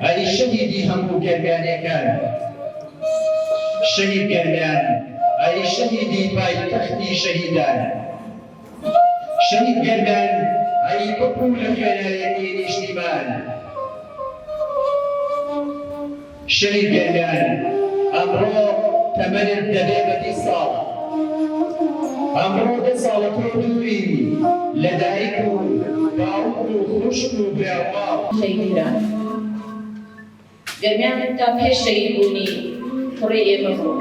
ئەی شەهیدی هەموو گەرگانیەکان، شەهید گەرمیان، ئەی شەهیدی پایتەختی شەهیدان، شەهید گەرمیان، ئەی پەپوو لە خوێناوێتی نیشتیمان، شەهید گەرمیان، ئەمڕۆ تەمەنت دەبێ بە 20 ساڵ، ئەمڕۆ 10 ساڵە تۆ دووری لە دایک و باوک و خوشک و براوباو. شەهیدان گەرمیان تا پێش شەهیدبوونی کوڕی ئێمە بوو.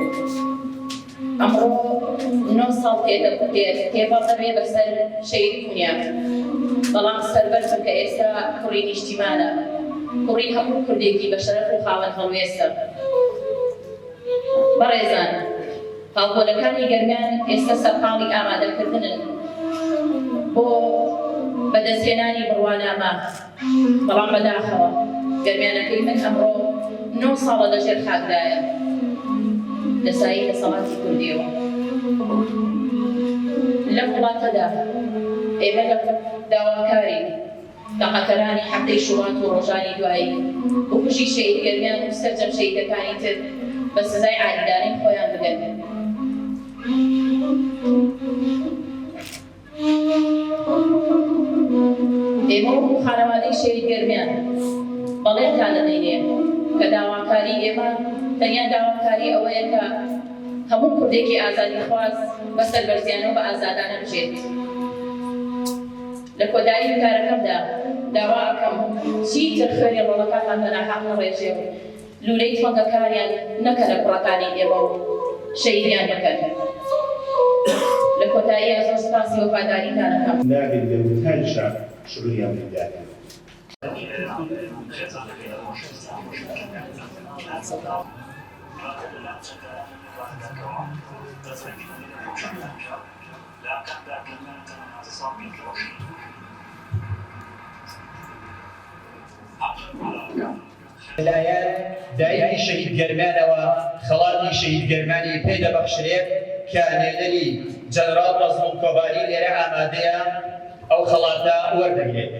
ئەمڕۆ 9 ساڵ تێپەڕ دەبێ بەسەر شەهیدبوونیان، بەڵام سەربەرزم کە ئێستا کوڕی نیشتیمانە، کوڕی هەموو کوردێکی بە شەرەف و خاوەن هەڵوێستە. بەڕێزان، هاوکۆلەکانی گەرمیان ئێستا سەرقاڵی ئامادەکردنن بۆ بەدەستهێنانی بڕوانامە، بەڵام بەداخەوە گەرمیانەکەی من ئەمڕۆ 9 ساڵە لەژێر خاکدایە دەسایی دەسەڵاتی کوردیەوە. لەم وڵاتەدا ئێمە لە داواکاری دەقەکەرانی هەفتەی شوڕات و ڕۆژانی دوایی بۆ کوژی شەهید گەرمیان و سەرجەم شەهیدەکانی تر بە سزای عادلانەی خۆیان بدەن. ئێمە وەکو خانەوادەی شەهید گەرمیان بەڵێنتان دەدەینێ کە داواکاری ئێمە تەنیا داواکاری ئەوەیە کە هەموو کوردێکی ئازادی خواز بە سەربەرزیانەوە بە ئازادانە بژێت. لە کۆدایی کارەکەمدا داوا ئەکەم چیتر خوێنی ڕۆڵەکانمان بەناحەق نەڕێژێ و لولەی فەنگەکاریان نەکە لە کوڕەکانی ئێمە و شەهیدیان بکەن. لە کۆتاییە زۆر سپاسی وەفاداریتان ئەکەم. نابێت لە وتانشا شروعیان بدات. لایەن دایکی شەهید گەرمیانەوە خەڵاتی شەهید گەرمانی پێدەبەخشرێت کە نێدەری جەنەڕاڵ مەزموون کۆباری لێرە ئامادەیە ئەو خەڵاتە وەردەگرێت.